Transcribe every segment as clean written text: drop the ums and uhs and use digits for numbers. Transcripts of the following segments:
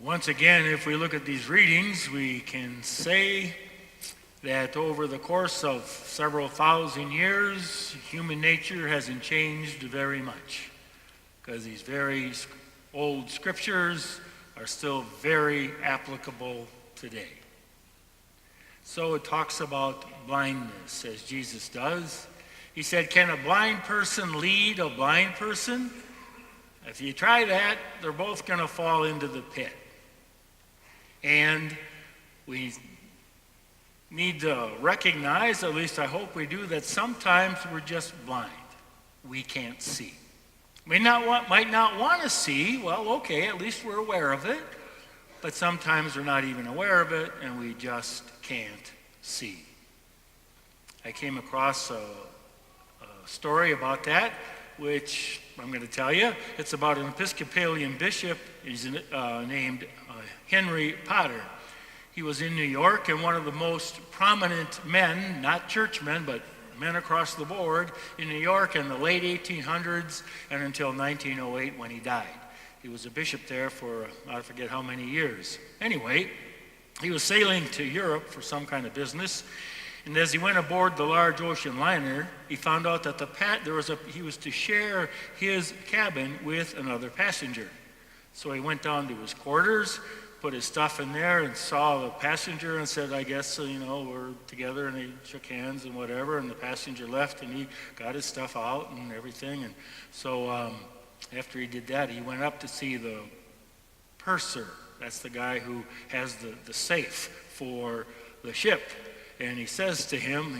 Once again, if we look at these readings, we can say that over the course of several thousand years, human nature hasn't changed very much, because these very old scriptures are still very applicable today. So it talks about blindness, as Jesus does. He said, can a blind person lead a blind person? If you try that, they're both going to fall into the pit. And we need to recognize, at least I hope we do, that sometimes we're just blind. We can't see. We might not want to see. Well, okay, at least we're aware of it. But sometimes we're not even aware of it, and we just can't see. I came across a story about that, which I'm going to tell you. It's about an Episcopalian bishop. He's named Henry Potter. He was in New York, and one of the most prominent men, not churchmen, but men across the board in New York in the late 1800s and until 1908 when he died. He was a bishop there for, I forget how many years. Anyway, he was sailing to Europe for some kind of business, and as he went aboard the large ocean liner, he found out that he was to share his cabin with another passenger. So he went down to his quarters, put his stuff in there, and saw the passenger and said, I guess, we're together, and they shook hands and whatever, and the passenger left, and he got his stuff out and everything. And so after he did that, he went up to see the purser. That's the guy who has the safe for the ship. And he says to him,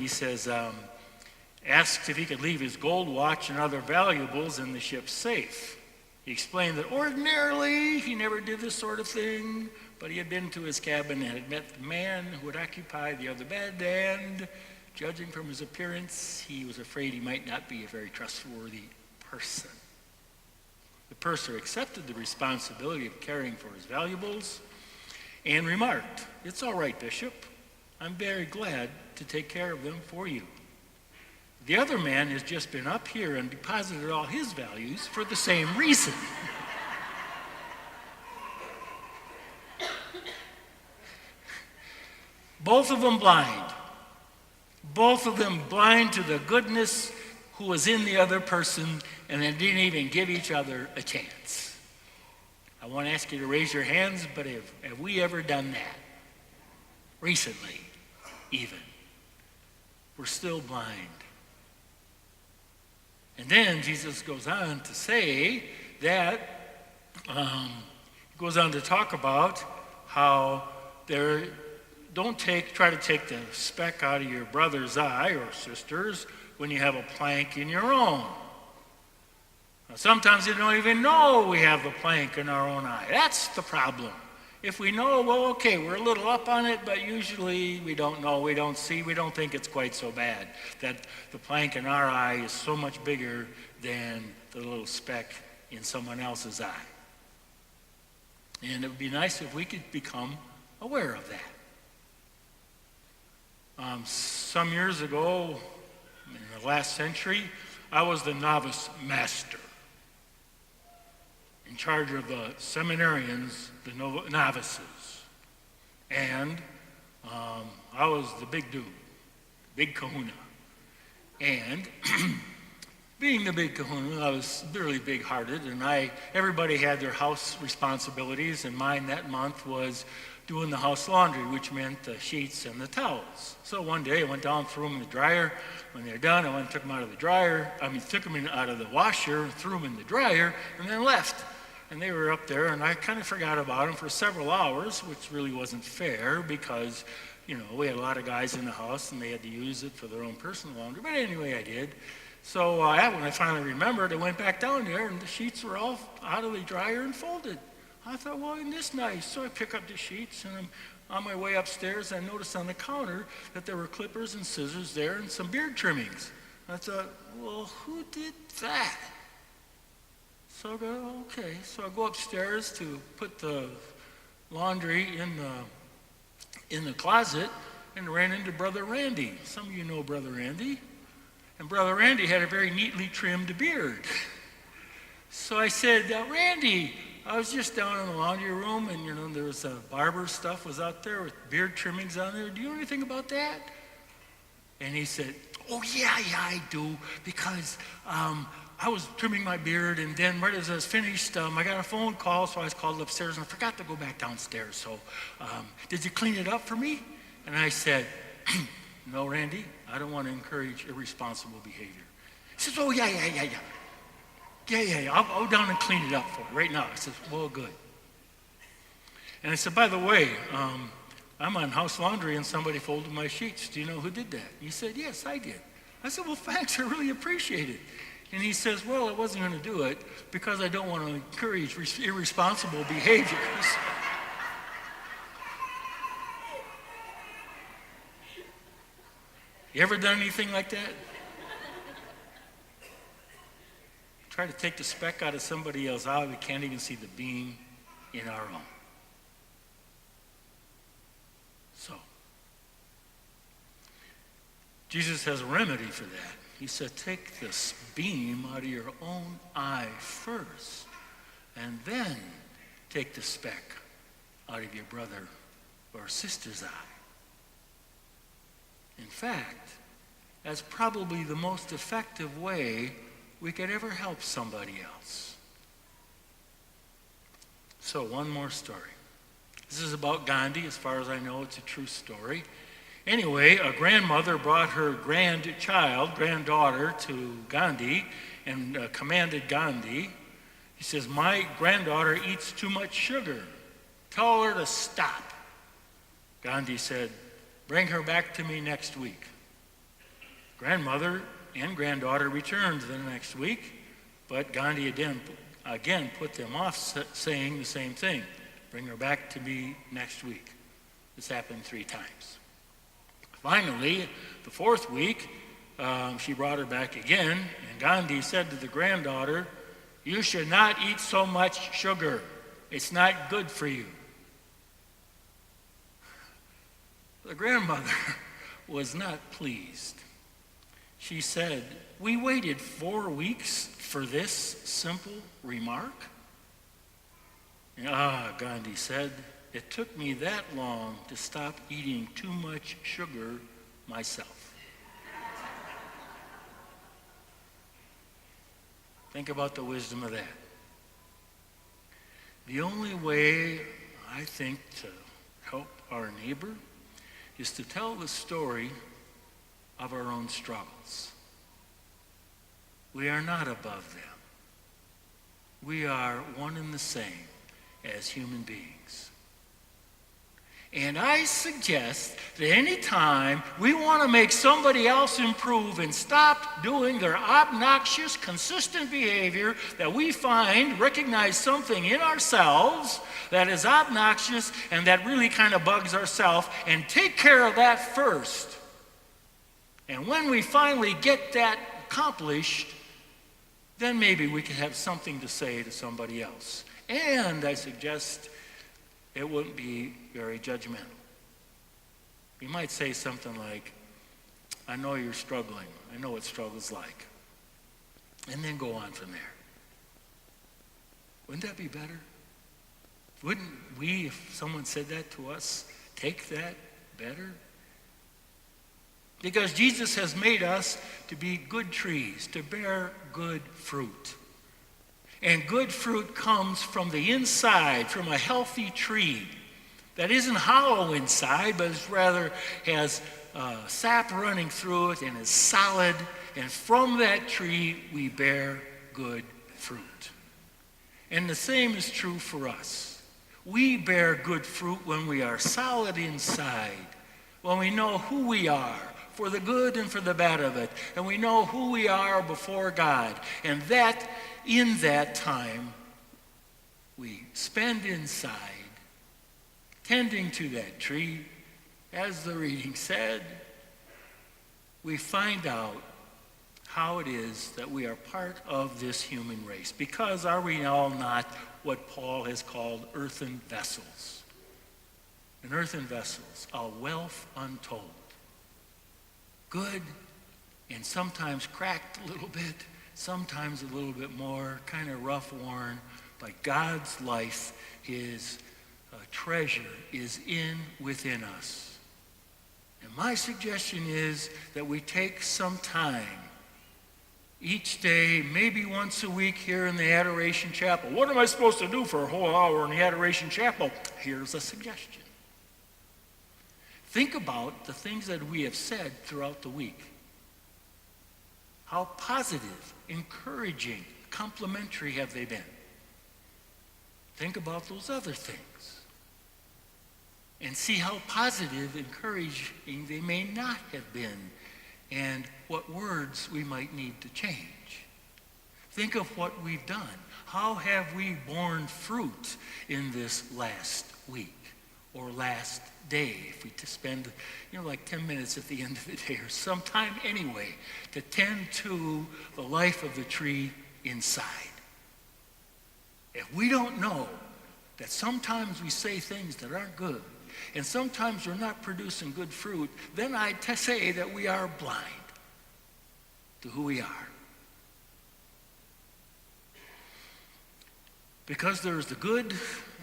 asked if he could leave his gold watch and other valuables in the ship's safe. He explained that ordinarily he never did this sort of thing, but he had been to his cabin and had met the man who would occupy the other bed, and judging from his appearance, he was afraid he might not be a very trustworthy person. The purser accepted the responsibility of caring for his valuables and remarked, "It's all right, Bishop. I'm very glad to take care of them for you. The other man has just been up here and deposited all his values for the same reason." Both of them blind. Both of them blind to the goodness who was in the other person, and they didn't even give each other a chance. I want to ask you to raise your hands, but have we ever done that? Recently, even. We're still blind. And then Jesus goes on to say that, he goes on to talk about how try to take the speck out of your brother's eye or sister's when you have a plank in your own. Now, sometimes you don't even know we have the plank in our own eye. That's the problem. If we know, well, okay, we're a little up on it, but usually we don't know, we don't see, we don't think it's quite so bad, that the plank in our eye is so much bigger than the little speck in someone else's eye. And it would be nice if we could become aware of that. Some years ago, in the last century, I was the novice master, in charge of the seminarians, the novices. And I was the big dude, big kahuna. And being the big kahuna, I was really big-hearted, and everybody had their house responsibilities, and mine that month was doing the house laundry, which meant the sheets and the towels. So one day I went down, threw them in the dryer. When they're done, I went and took them out of the dryer. Took them out of the washer, threw them in the dryer, and then left. And they were up there, and I kind of forgot about them for several hours, which really wasn't fair because, we had a lot of guys in the house, and they had to use it for their own personal laundry. But anyway, I did. So when I finally remembered, I went back down there, and the sheets were all out of the dryer and folded. I thought, well, isn't this nice? So I pick up the sheets, and I'm on my way upstairs, I noticed on the counter that there were clippers and scissors there and some beard trimmings. I thought, well, who did that? So I go, okay. So I go upstairs to put the laundry in the closet and ran into Brother Randy. Some of you know Brother Randy. And Brother Randy had a very neatly trimmed beard. So I said, Randy, I was just down in the laundry room, and there was barber stuff was out there with beard trimmings on there. Do you know anything about that? And he said, oh, yeah, I do, because I was trimming my beard, and then right as I was finished, I got a phone call, so I was called upstairs, and I forgot to go back downstairs. So did you clean it up for me? And I said, no, Randy, I don't want to encourage irresponsible behavior. He says, oh, yeah. I'll go down and clean it up for you right now. I said, well, good. And I said, by the way, I'm on house laundry and somebody folded my sheets. Do you know who did that? He said, yes, I did. I said, well, thanks, I really appreciate it. And he says, well, I wasn't going to do it because I don't want to encourage irresponsible behaviors. You ever done anything like that? Try to take the speck out of somebody else's eye, we can't even see the beam in our own. So, Jesus has a remedy for that. He said, take this beam out of your own eye first, and then take the speck out of your brother or sister's eye. In fact, that's probably the most effective way we could ever help somebody else. So, one more story. This is about Gandhi. As far as I know, it's a true story. Anyway, a grandmother brought her granddaughter to Gandhi and commanded Gandhi. He says, my granddaughter eats too much sugar. Tell her to stop. Gandhi said, bring her back to me next week. Grandmother and granddaughter returned the next week, but Gandhi again put them off saying the same thing. Bring her back to me next week. This happened 3 times. Finally, the 4th week, she brought her back again, and Gandhi said to the granddaughter, you should not eat so much sugar. It's not good for you. The grandmother was not pleased. She said, we waited 4 weeks for this simple remark? Gandhi said, it took me that long to stop eating too much sugar myself. Think about the wisdom of that. The only way, I think, to help our neighbor is to tell the story of our own struggles. We are not above them. We are one and the same as human beings. And I suggest that any time we want to make somebody else improve and stop doing their obnoxious, consistent behavior, that we recognize something in ourselves that is obnoxious and that really kind of bugs ourselves, and take care of that first. And when we finally get that accomplished, then maybe we can have something to say to somebody else. And I suggest it wouldn't be very judgmental. You might say something like, I know you're struggling. I know what struggle's like. And then go on from there. Wouldn't that be better? Wouldn't we, if someone said that to us, take that better? Because Jesus has made us to be good trees, to bear good fruit. And good fruit comes from the inside, from a healthy tree that isn't hollow inside, but is rather has sap running through it and is solid. And from that tree, we bear good fruit. And the same is true for us. We bear good fruit when we are solid inside, when we know who we are, for the good and for the bad of it, and we know who we are before God. And that, in that time, we spend inside, tending to that tree, as the reading said, we find out how it is that we are part of this human race. Because are we all not what Paul has called earthen vessels? And earthen vessels, a wealth untold. Good and sometimes cracked a little bit, sometimes a little bit more, kind of rough worn, But God's life, his treasure, is within us. And my suggestion is that we take some time each day, maybe once a week here in the Adoration Chapel. What am I supposed to do for a whole hour in the Adoration Chapel? Here's a suggestion. Think about the things that we have said throughout the week. How positive, encouraging, complimentary have they been? Think about those other things. And see how positive, encouraging they may not have been, and what words we might need to change. Think of what we've done. How have we borne fruit in this last week or last day? If we spend, like 10 minutes at the end of the day or some time anyway to tend to the life of the tree inside. If we don't know that sometimes we say things that aren't good, and sometimes we're not producing good fruit, then I say that we are blind to who we are. Because there is the good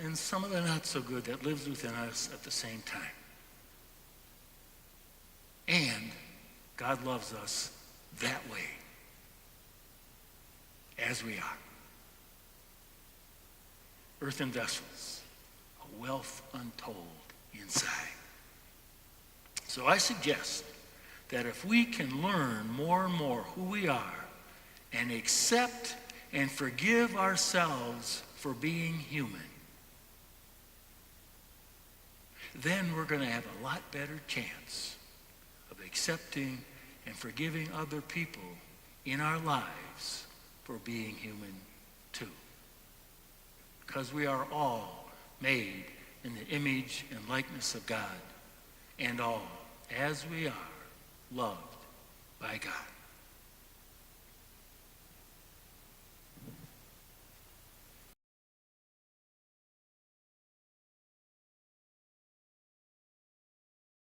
and some of the not so good that lives within us at the same time. And God loves us that way, as we are. Earthen vessels, a wealth untold inside. So I suggest that if we can learn more and more who we are and accept and forgive ourselves for being human, then we're going to have a lot better chance of accepting and forgiving other people in our lives for being human too. Because we are all made in the image and likeness of God, and all, as we are, loved by God.